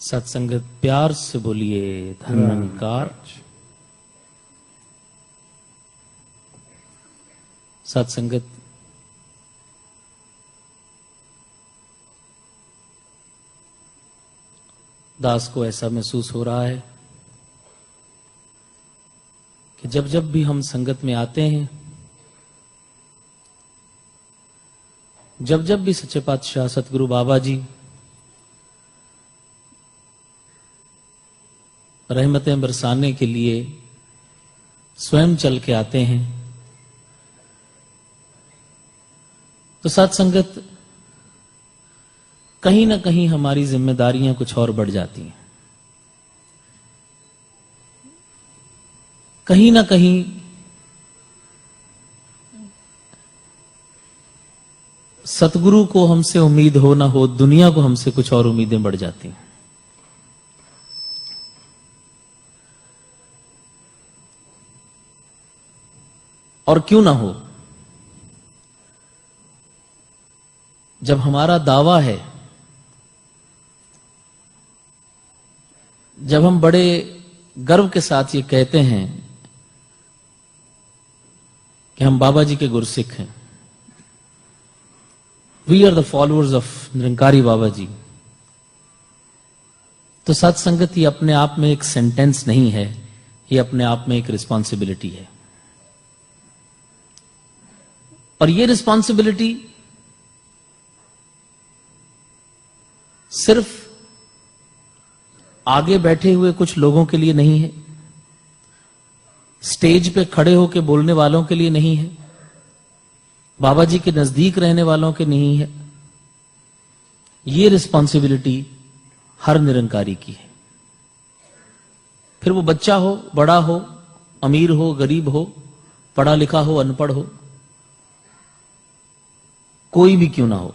सत्संगत प्यार से बोलिए धर्म निरंकार। सत्संगत दास को ऐसा महसूस हो रहा है कि जब जब भी हम संगत में आते हैं, जब जब भी सच्चे पातशाह सतगुरु बाबा जी रहमतें बरसाने के लिए स्वयं चल के आते हैं, तो सत्संगत कहीं ना कहीं हमारी जिम्मेदारियां कुछ और बढ़ जाती हैं। कहीं ना कहीं सतगुरु को हमसे उम्मीद हो ना हो, दुनिया को हमसे कुछ और उम्मीदें बढ़ जाती हैं। और क्यों ना हो, जब हमारा दावा है, जब हम बड़े गर्व के साथ ये कहते हैं कि हम बाबा जी के गुरसिख हैं, we are the followers of Nirankari Baba ji, तो सत्संगत ये अपने आप में एक सेंटेंस नहीं है, ये अपने आप में एक रिस्पॉन्सिबिलिटी है। और ये रिस्पॉन्सिबिलिटी सिर्फ आगे बैठे हुए कुछ लोगों के लिए नहीं है, स्टेज पे खड़े होकर बोलने वालों के लिए नहीं है, बाबा जी के नजदीक रहने वालों के नहीं है। ये रिस्पॉन्सिबिलिटी हर निरंकारी की है। फिर वो बच्चा हो, बड़ा हो, अमीर हो, गरीब हो, पढ़ा लिखा हो, अनपढ़ हो, कोई भी क्यों ना हो।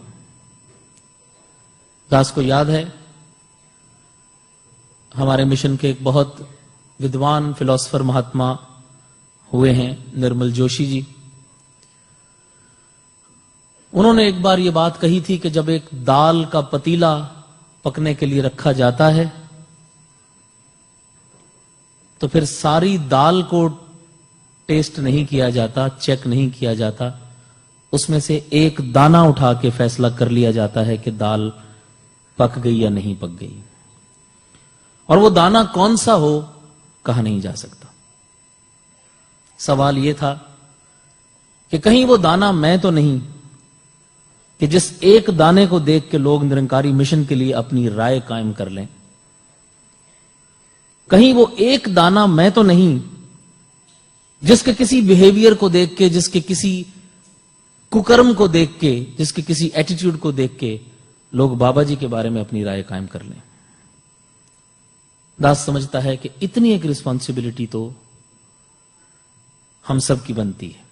दास को याद है, हमारे मिशन के एक बहुत विद्वान फिलोसफर महात्मा हुए हैं निर्मल जोशी जी। उन्होंने एक बार ये बात कही थी कि जब एक दाल का पतीला पकने के लिए रखा जाता है, तो फिर सारी दाल को टेस्ट नहीं किया जाता, चेक नहीं किया जाता, उसमें से एक दाना उठा के फैसला कर लिया जाता है कि दाल पक गई या नहीं पक गई। और वो दाना कौन सा हो कहा नहीं जा सकता। सवाल ये था कि कहीं वो दाना मैं तो नहीं कि जिस एक दाने को देख के लोग निरंकारी मिशन के लिए अपनी राय कायम कर लें। कहीं वो एक दाना मैं तो नहीं जिसके किसी बिहेवियर को देख के, जिसके किसी कुकर्म को देख के, जिसके किसी एटीट्यूड को देख के लोग बाबा जी के बारे में अपनी राय कायम कर लें। दास समझता है कि इतनी एक रिस्पॉन्सिबिलिटी तो हम सब की बनती है।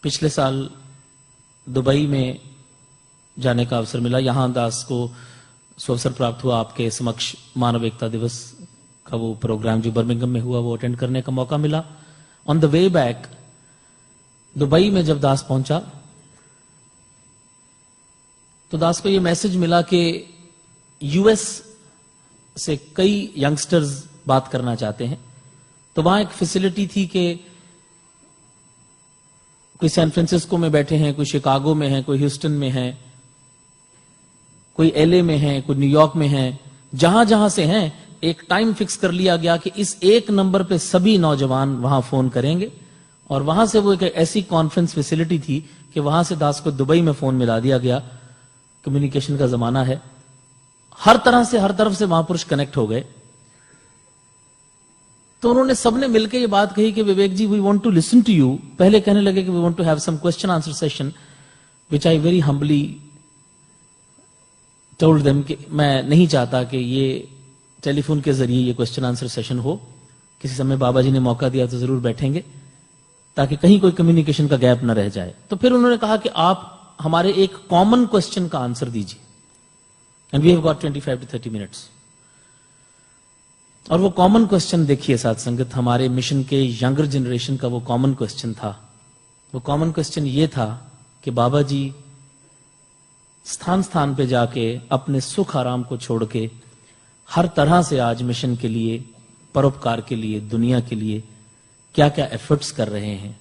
पिछले साल दुबई में जाने का अवसर मिला। यहां दास को सुअवसर प्राप्त हुआ आपके समक्ष मानव एकता दिवस का वो प्रोग्राम जो बर्मिंघम में हुआ वो अटेंड करने का मौका मिला। On the way back Dubai में जब दास पहुंचा तो दास को ये मैसेज मिला कि यूएस से कई यंगस्टर्स बात करना चाहते हैं। तो वहां एक फैसिलिटी थी कि कोई सैन फ्रांसिस्को में बैठे हैं, कोई शिकागो में है, कोई ह्यूस्टन में है, कोई एलए में है, कोई न्यूयॉर्क में है। जहां जहां से हैं एक टाइम फिक्स कर लिया गया कि इस एक नंबर पे सभी नौजवान वहां फोन करेंगे। और वहां से वो एक ऐसी कॉन्फ्रेंस फैसिलिटी थी कि वहां से दास को दुबई में फोन मिला दिया गया। कम्युनिकेशन का जमाना है, हर तरह से हर तरफ से महापुरुष कनेक्ट हो गए। तो उन्होंने सबने मिलकर ये बात कही कि Vivek ji, we want to listen to you. पहले कहने लगे कि we want to have some question answer session, which I very humbly told them कि मैं नहीं चाहता कि ये टेलीफोन के जरिए ये क्वेश्चन आंसर सेशन हो। किसी समय बाबा जी ने मौका दिया तो जरूर बैठेंगे ताकि कहीं कोई कम्युनिकेशन का गैप न रह जाए। तो फिर उन्होंने कहा कि आप हमारे एक कॉमन क्वेश्चन का आंसर दीजिए, and we have got 25 to 30 minutes. और वो कॉमन क्वेश्चन देखिए साथ संगत, हमारे मिशन के यंगर जनरेशन का वो कॉमन क्वेश्चन था। वो कॉमन क्वेश्चन ये था कि बाबा जी स्थान स्थान पे जाके अपने सुख आराम को छोड़ के हर तरह से आज मिशन के लिए, परोपकार के लिए, दुनिया के लिए क्या क्या एफर्ट्स कर रहे हैं।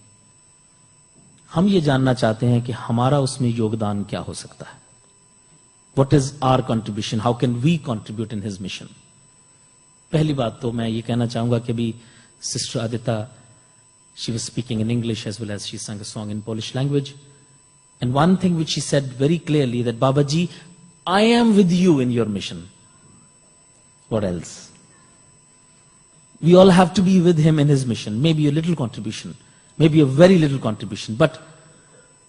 हम ये जानना चाहते हैं कि हमारा उसमें योगदान क्या हो सकता है। What is our contribution? How can we contribute in his mission? पहली बात तो मैं ये कहना चाहूंगा कि अभी sister आदिता, she was speaking in English as well as she sang a song in Polish language. And one thing which she said very clearly that Babaji, I am with you in your mission. What else? We all have to be with him in his mission. Maybe a little contribution, maybe a very little contribution, but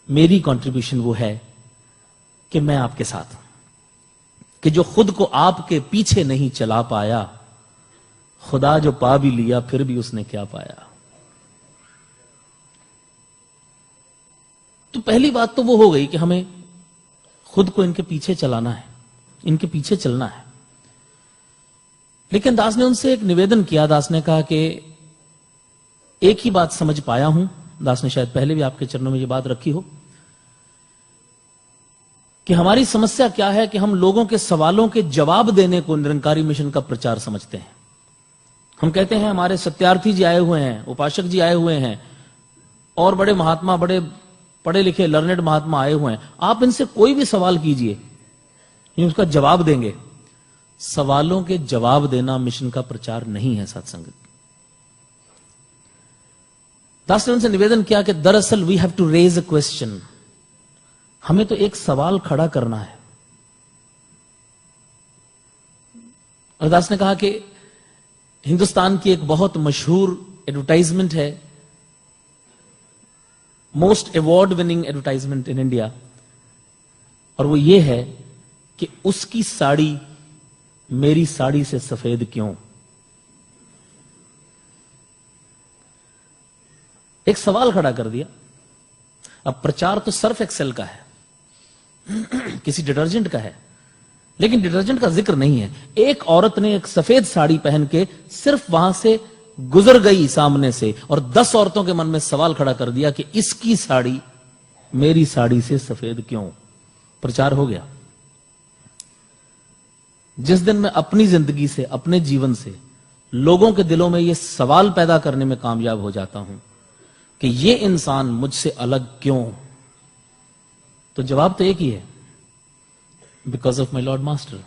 मेरी contribution वो है कि मैं आपके साथ हूं, कि जो खुद को आपके पीछे नहीं चला पाया, खुदा जो पा भी लिया फिर भी उसने क्या पाया। तो पहली बात तो वो हो गई कि हमें खुद को इनके पीछे चलाना है, इनके पीछे चलना है। लेकिन दास ने उनसे एक निवेदन किया। दास ने कहा कि एक ही बात समझ पाया हूं, दास ने शायद पहले भी आपके चरणों में ये बात रखी हो, कि हमारी समस्या क्या है कि हम लोगों के सवालों के जवाब देने को निरंकारी मिशन का प्रचार समझते हैं। हम कहते हैं हमारे सत्यार्थी जी आए हुए हैं, उपासक जी आए हुए हैं, और बड़े महात्मा, बड़े पढ़े लिखे लर्नेड महात्मा आए हुए हैं, आप इनसे कोई भी सवाल कीजिए, ये उसका जवाब देंगे। सवालों के जवाब देना मिशन का प्रचार नहीं है सत्संग। दास ने उनसे निवेदन किया कि दरअसल we have to raise a question, हमें तो एक सवाल खड़ा करना है। और दास ने कहा कि हिंदुस्तान की एक बहुत मशहूर एडवर्टाइजमेंट है, most award winning advertisement in India, और वो ये है कि उसकी साड़ी मेरी साड़ी से सफेद क्यों। एक सवाल खड़ा कर दिया। अब प्रचार तो सर्फ एक्सेल का है, किसी डिटर्जेंट का है, लेकिन डिटर्जेंट का जिक्र नहीं है। एक औरत ने एक सफेद साड़ी पहन के सिर्फ वहां से गुजर गई सामने से, और 10 औरतों के मन में सवाल खड़ा कर दिया कि इसकी साड़ी मेरी साड़ी से सफेद क्यों। प्रचार हो गया। जिस दिन मैं अपनी जिंदगी से, अपने जीवन से लोगों के दिलों में यह सवाल पैदा करने में कामयाब हो जाता हूं कि ये इंसान मुझसे अलग क्यों, तो जवाब तो एक ही है, because of my lord master.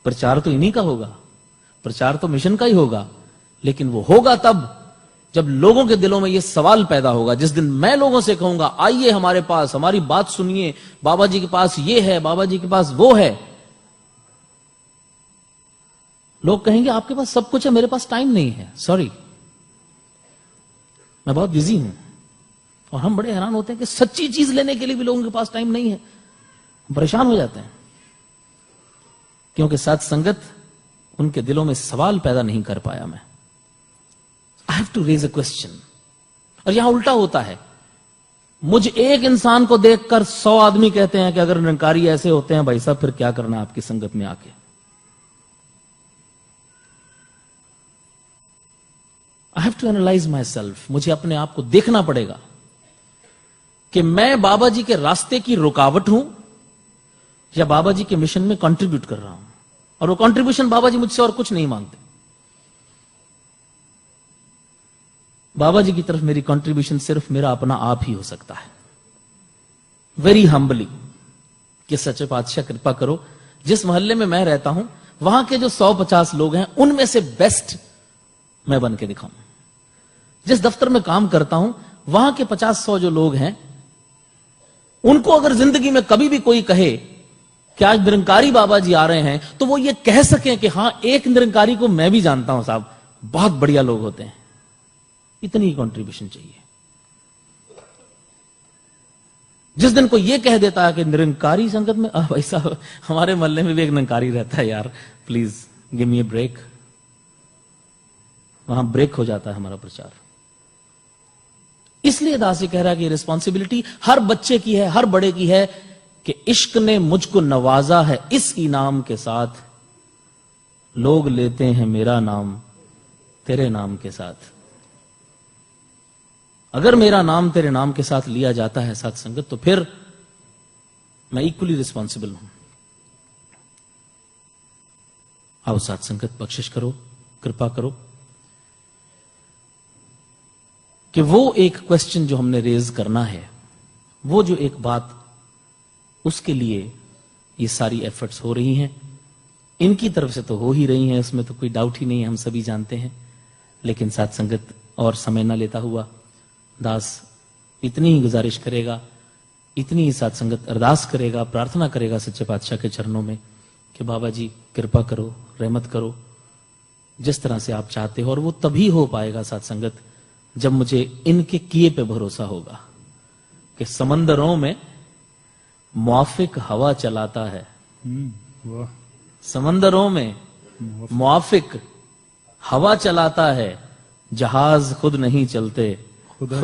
प्रचार तो इन्हीं का होगा, प्रचार तो मिशन का ही होगा, लेकिन वो होगा तब जब लोगों के दिलों में यह सवाल पैदा होगा। जिस दिन मैं लोगों से कहूंगा आइए हमारे पास, हमारी बात सुनिए, बाबा जी के पास ये है, बाबा जी के पास वो है, लोग कहेंगे आपके पास सब कुछ है, मेरे पास टाइम नहीं है, सॉरी मैं बहुत बिजी हूं। और हम बड़े हैरान होते हैं कि सच्ची चीज लेने के लिए भी लोगों के पास टाइम नहीं है, परेशान हो जाते हैं, क्योंकि साथ संगत उनके दिलों में सवाल पैदा नहीं कर पाया। मैं I have to raise a question. और यहां उल्टा होता है, मुझ एक इंसान को देखकर 100 आदमी कहते हैं कि अगर निरंकारी ऐसे होते हैं भाई साहब फिर क्या करना आपकी संगत में आके। I have to analyse myself. मुझे अपने आप को देखना पड़ेगा कि मैं बाबा जी के रास्ते की रुकावट हूं या बाबा जी के मिशन में कंट्रीब्यूट कर रहा हूं। और वो कंट्रीब्यूशन बाबा जी मुझसे और कुछ नहीं मांगते। बाबा जी की तरफ मेरी कंट्रीब्यूशन सिर्फ मेरा अपना आप ही हो सकता है। वेरी हम्बली कि सच्चे पातशाह कृपा करो, जिस मोहल्ले में मैं रहता हूं वहां के जो 150 लोग हैं उनमें से बेस्ट मैं बन के दिखाऊं। जिस दफ्तर में काम करता हूं वहां के 50-100 जो लोग हैं, उनको अगर जिंदगी में कभी भी कोई कहे कि आज निरंकारी बाबा जी आ रहे हैं, तो वो ये कह सकें कि हां एक निरंकारी को मैं भी जानता हूं साहब, बहुत बढ़िया लोग होते हैं। इतनी कंट्रीब्यूशन चाहिए। जिस दिन कोई ये कह देता है कि निरंकारी संगत में भाई साहब हमारे मोहल्ले में भी एक निरंकारी रहता है यार, please give me a break, वहां ब्रेक हो जाता है हमारा प्रचार। इसलिए दासी कह रहा है कि रिस्पॉन्सिबिलिटी हर बच्चे की है, हर बड़े की है कि इश्क ने मुझको नवाजा है इस इनाम के साथ, लोग लेते हैं मेरा नाम तेरे नाम के साथ। अगर मेरा नाम तेरे नाम के साथ लिया जाता है साथ संगत, तो फिर मैं इक्वली रिस्पॉन्सिबल हूं। आओ साथ संगत, बख्शिश करो, कृपा करो कि वो एक क्वेश्चन जो हमने रेज करना है, वो जो एक बात, उसके लिए ये सारी एफर्ट्स हो रही हैं। इनकी तरफ से तो हो ही रही हैं, उसमें तो कोई डाउट ही नहीं है, हम सभी जानते हैं। लेकिन साथ संगत और समय न लेता हुआ दास इतनी ही गुजारिश करेगा, इतनी ही साथ संगत अरदास करेगा, प्रार्थना करेगा सच्चे पातशाह के चरणों में कि बाबा जी कृपा करो, रहमत करो, जिस तरह से आप चाहते हो। और वो तभी हो पाएगा साथ संगत जब मुझे इनके किए पे भरोसा होगा कि समंदरों में मुआफिक हवा चलाता है। वाह, समंदरों में मुआफिक हवा चलाता है, जहाज खुद नहीं चलते, खुदा